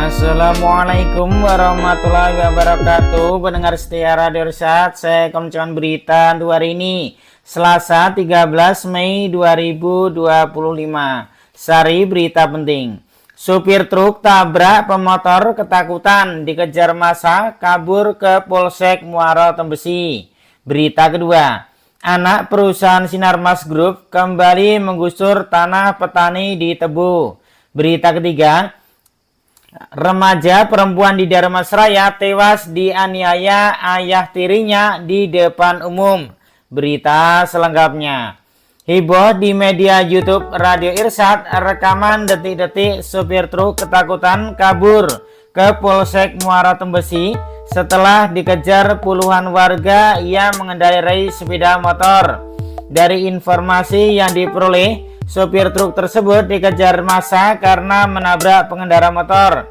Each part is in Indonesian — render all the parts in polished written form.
Assalamualaikum warahmatullahi wabarakatuh. Pendengar setia Radio Irsad, saya kemencuan berita untuk hari ini Selasa 13 Mei 2025. Sari berita penting. Supir truk tabrak pemotor ketakutan, dikejar massa kabur ke Polsek Muara Tembesi. Berita kedua. Anak perusahaan Sinarmas Group kembali menggusur tanah petani di Tebu. Berita ketiga. Remaja perempuan di Dharmasraya tewas dianiaya ayah tirinya di depan umum. Berita selengkapnya. Heboh di media YouTube Radio Irsad, rekaman detik-detik supir truk ketakutan kabur ke Polsek Muara Tembesi setelah dikejar puluhan warga yang mengendarai sepeda motor. Dari informasi yang diperoleh, sopir truk tersebut dikejar massa karena menabrak pengendara motor.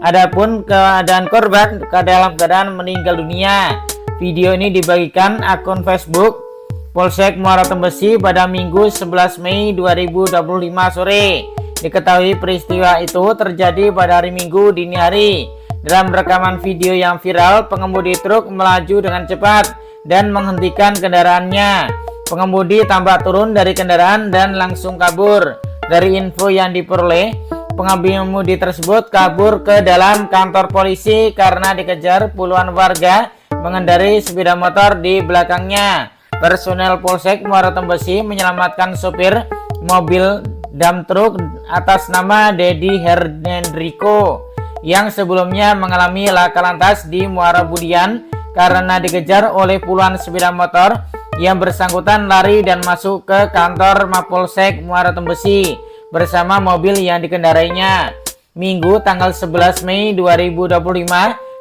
Adapun keadaan korban dalam keadaan meninggal dunia. Video ini dibagikan akun Facebook Polsek Muara Tembesi pada Minggu 11 Mei 2025 sore. Diketahui peristiwa itu terjadi pada hari Minggu dini hari. Dalam rekaman video yang viral, pengemudi truk melaju dengan cepat dan menghentikan kendaraannya. Pengemudi tampak turun dari kendaraan dan langsung kabur. Dari info yang diperoleh, pengemudi tersebut kabur ke dalam kantor polisi karena dikejar puluhan warga mengendarai sepeda motor di belakangnya. Personel Polsek Muara Tembesi menyelamatkan sopir mobil dump truk atas nama Dedi Hendriko yang sebelumnya mengalami laka lantas di Muara Budian karena dikejar oleh puluhan sepeda motor. Yang bersangkutan lari dan masuk ke kantor Mapolsek Muara Tembesi bersama mobil yang dikendarainya. Minggu tanggal 11 Mei 2025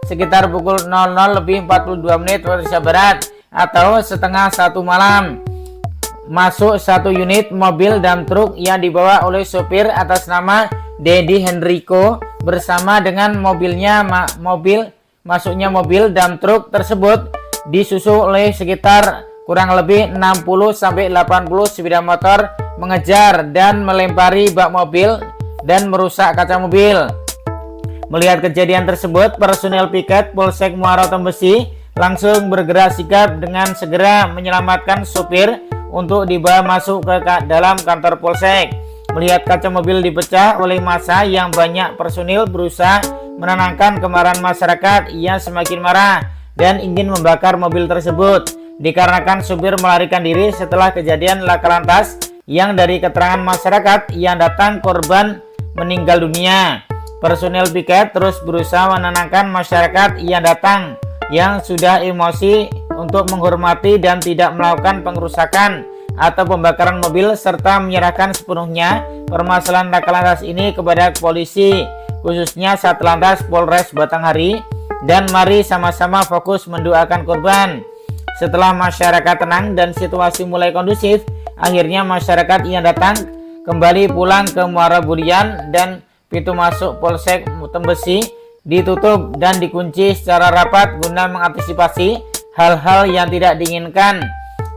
sekitar pukul 00.42 waktu Indonesia Barat atau setengah 1 malam. Masuk satu unit mobil dump truk yang dibawa oleh sopir atas nama Dedi Hendriko bersama dengan mobilnya. Masuknya mobil dump truk tersebut disusul oleh sekitar kurang lebih 60-80 sepeda motor mengejar dan melempari bak mobil dan merusak kaca mobil. Melihat kejadian tersebut, personel piket Polsek Muara Tembesi langsung bergerak sigap dengan segera menyelamatkan supir untuk dibawa masuk ke dalam kantor Polsek. Melihat kaca mobil dipecah oleh massa yang banyak, personil berusaha menenangkan kemarahan masyarakat yang semakin marah dan ingin membakar mobil tersebut. Dikarenakan supir melarikan diri setelah kejadian laka lantas yang dari keterangan masyarakat yang datang korban meninggal dunia. Personel piket terus berusaha menenangkan masyarakat yang datang yang sudah emosi untuk menghormati dan tidak melakukan pengerusakan atau pembakaran mobil serta menyerahkan sepenuhnya permasalahan laka lantas ini kepada polisi, khususnya Satlantas Polres Batanghari, dan mari sama-sama fokus mendoakan korban. Setelah masyarakat tenang dan situasi mulai kondusif, akhirnya masyarakat yang datang kembali pulang ke Muara Budian dan pintu masuk Polsek Tembesi ditutup dan dikunci secara rapat guna mengantisipasi hal-hal yang tidak diinginkan.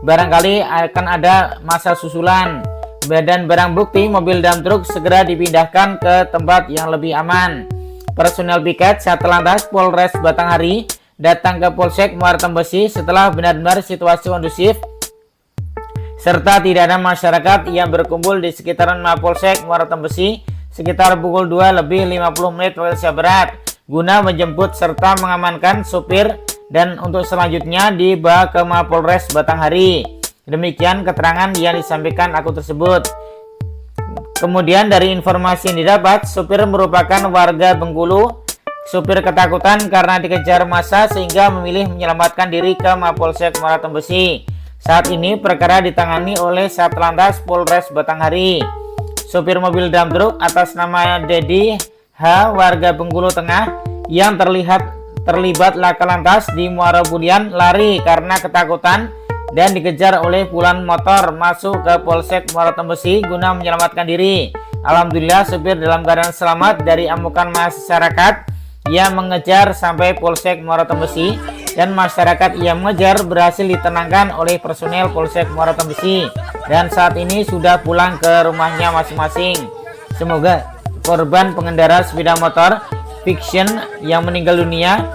Barangkali akan ada massa susulan. Dan barang bukti mobil dump truk segera dipindahkan ke tempat yang lebih aman. Personel piket Satlantas Polres Batanghari datang ke Polsek Muara Tembesi setelah benar-benar situasi kondusif serta tidak ada masyarakat yang berkumpul di sekitaran Mapolsek Muara Tembesi sekitar pukul 2:50 waktu Indonesia Barat guna menjemput serta mengamankan supir dan untuk selanjutnya dibawa ke Mapolres Batanghari. Demikian keterangan yang disampaikan akun tersebut. Kemudian dari informasi yang didapat, supir merupakan warga Bengkulu. Supir ketakutan karena dikejar massa sehingga memilih menyelamatkan diri ke Mapolsek Muara Tembesi. Saat ini perkara ditangani oleh Satlantas Polres Batanghari. Supir mobil dump truk atas nama Dedi H, warga Bengkulu Tengah, yang terlibat laka lantas di Muara Budian lari karena ketakutan dan dikejar oleh puluhan motor masuk ke Polsek Muara Tembesi guna menyelamatkan diri. Alhamdulillah supir dalam keadaan selamat dari amukan masyarakat yang mengejar sampai Polsek Muara Tembesi, dan masyarakat yang mengejar berhasil ditenangkan oleh personel Polsek Muara Tembesi dan saat ini sudah pulang ke rumahnya masing-masing. Semoga korban pengendara sepeda motor Fiction yang meninggal dunia.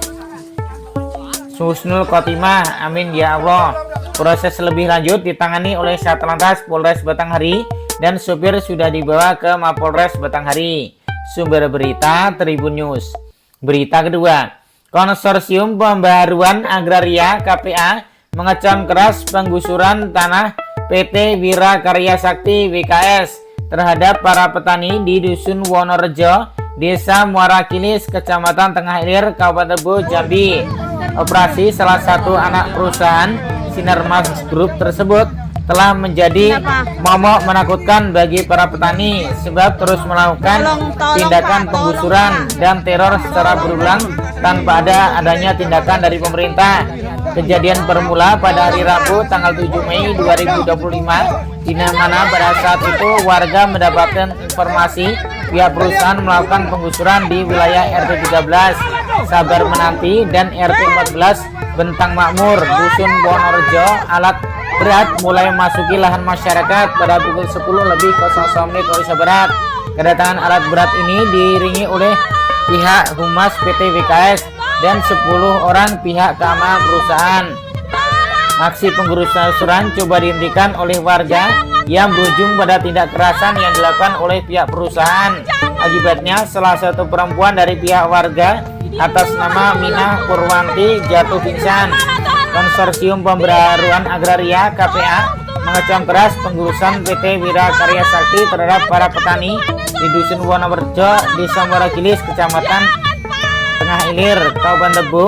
Husnul Khotimah, amin ya Allah. Proses lebih lanjut ditangani oleh Satlantas Polres Batanghari dan supir sudah dibawa ke Mapolres Batanghari. Sumber berita Tribun News. Berita kedua, Konsorsium Pembaharuan Agraria KPA mengecam keras penggusuran tanah PT Wira Karya Sakti WKS terhadap para petani di Dusun Wonorejo, Desa Muara Kilis, Kecamatan Tengah Ilir, Kabupaten Tebo, Jambi. Operasi salah satu anak perusahaan Sinarmas Group tersebut telah menjadi momok menakutkan bagi para petani sebab terus melakukan tindakan penggusuran dan teror secara berulang tanpa adanya tindakan dari pemerintah. Kejadian bermula pada hari Rabu tanggal 7 Mei 2025 di mana pada saat itu warga mendapatkan informasi pihak perusahaan melakukan penggusuran di wilayah RT 13 Sabar Menanti dan RT 14 Bentang Makmur, Dusun Wonorejo. Alat berat mulai memasuki lahan masyarakat pada pukul 10:00 Indonesia Barat. Kedatangan alat berat ini diiringi oleh pihak Humas PT WKS dan 10 orang pihak keamanan perusahaan. Aksi penggusuran coba dihentikan oleh warga yang berujung pada tindak kekerasan yang dilakukan oleh pihak perusahaan. Akibatnya salah satu perempuan dari pihak warga atas nama Mina Purwanti jatuh pingsan. Konsorsium Pembaharuan Agraria KPA mengecam keras penggusuran PT Wira Karya Sakti terhadap para petani di Dusun Wonorejo, Desa Muara Kilis, Kecamatan Tengah Ilir, Kabupaten Tebo.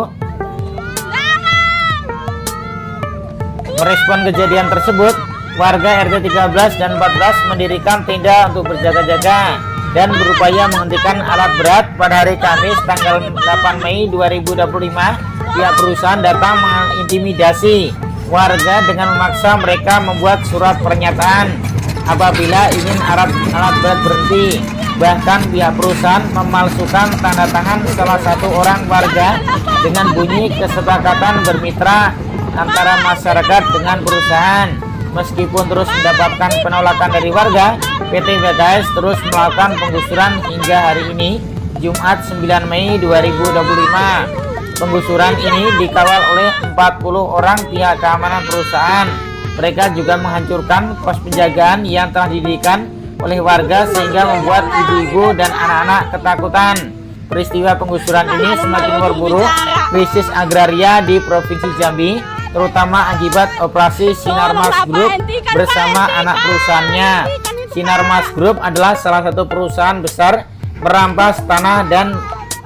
Merespon kejadian tersebut, warga RT 13 dan 14 mendirikan tenda untuk berjaga-jaga dan berupaya menghentikan alat berat. Pada hari Kamis tanggal 8 Mei 2025, pihak perusahaan datang mengintimidasi warga dengan memaksa mereka membuat surat pernyataan apabila ingin alat berat berhenti. Bahkan pihak perusahaan memalsukan tanda tangan salah satu orang warga dengan bunyi kesepakatan bermitra antara masyarakat dengan perusahaan. Meskipun terus mendapatkan penolakan dari warga, PT WKS terus melakukan penggusuran hingga hari ini, Jumat 9 Mei 2025. Penggusuran ini dikawal oleh 40 orang pihak keamanan perusahaan. Mereka juga menghancurkan pos penjagaan yang telah didirikan oleh warga sehingga membuat ibu-ibu dan anak-anak ketakutan. Peristiwa penggusuran ini semakin memperburuk krisis agraria di Provinsi Jambi, terutama akibat operasi Sinarmas Group bersama anak perusahaannya. Sinarmas Group adalah salah satu perusahaan besar merampas tanah dan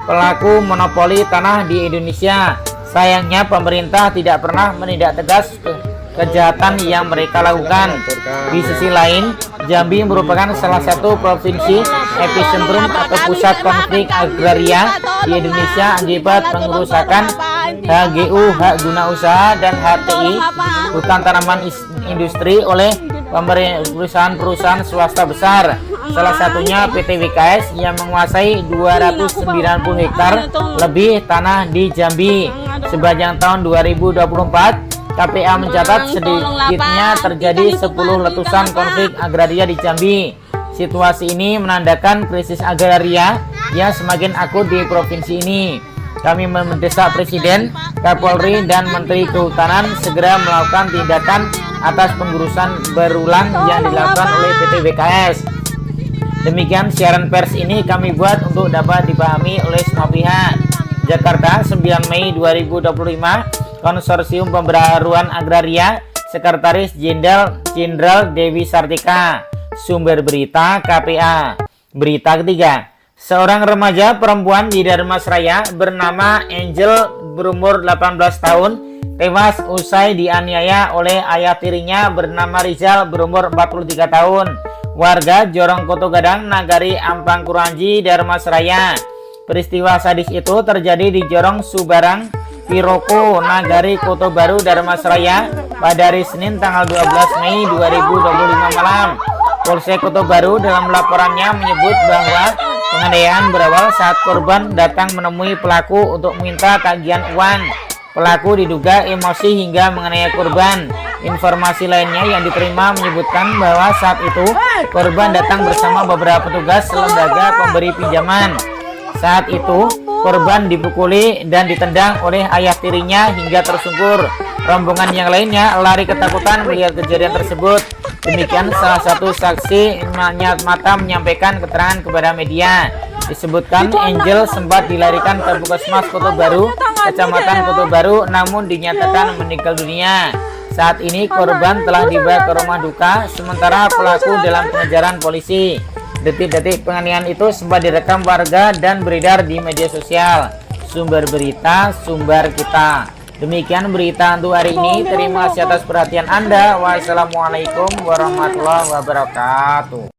pelaku monopoli tanah di Indonesia. Sayangnya pemerintah tidak pernah menindak tegas kejahatan yang mereka lakukan. Di sisi lain, Jambi merupakan salah satu provinsi epicentrum atau pusat konflik agraria di Indonesia akibat pengerusakan HGU, hak guna usaha, dan HTI, hutan tanaman industri oleh perusahaan-perusahaan swasta besar. Salah satunya PT WKS yang menguasai 290 hektar lebih tanah di Jambi. Sepanjang tahun 2024, KPA mencatat sedikitnya terjadi 10 letusan konflik agraria di Jambi. Situasi ini menandakan krisis agraria yang semakin akut di provinsi ini. Kami mendesak Presiden, Kapolri, dan Menteri Kehutanan segera melakukan tindakan atas penggusuran berulang yang dilakukan oleh PT WKS. Demikian siaran pers ini kami buat untuk dapat dipahami oleh semua pihak. Jakarta, 9 Mei 2025. Konsorsium Pembaharuan Agraria, Sekretaris Jenderal Dewi Sartika. Sumber berita KPA. Berita ketiga, seorang remaja perempuan di Dharmasraya bernama Angel berumur 18 tahun tewas usai dianiaya oleh ayah tirinya bernama Rizal berumur 43 tahun, warga Jorong Koto Gadang, Nagari Ampang Kuranji, Dharmasraya. Peristiwa sadis itu terjadi di Jorong Subarang Piroko, Nagari Koto Baru, Dharmasraya pada hari Senin tanggal 12 Mei 2025 malam. Polsek Koto Baru dalam laporannya menyebut bahwa penganiayaan berawal saat korban datang menemui pelaku untuk meminta tagihan uang. Pelaku diduga emosi hingga menganiaya korban. Informasi lainnya yang diterima menyebutkan bahwa saat itu korban datang bersama beberapa petugas lembaga pemberi pinjaman. Saat itu Korban dipukuli dan ditendang oleh ayah tirinya hingga tersungkur. Rombongan yang lainnya lari ketakutan melihat kejadian tersebut. Demikian salah satu saksi mata menyampaikan keterangan kepada media. Disebutkan Angel sempat dilarikan ke Puskesmas Kota Baru, Kecamatan Kota Baru, namun dinyatakan meninggal dunia. Saat ini korban telah dibawa ke rumah duka, sementara pelaku dalam pengejaran polisi. Detik-detik penganiayaan itu sempat direkam warga dan beredar di media sosial. Sumber berita, sumber kita. Demikian berita untuk hari ini. Terima kasih atas perhatian Anda. Wassalamualaikum warahmatullahi wabarakatuh.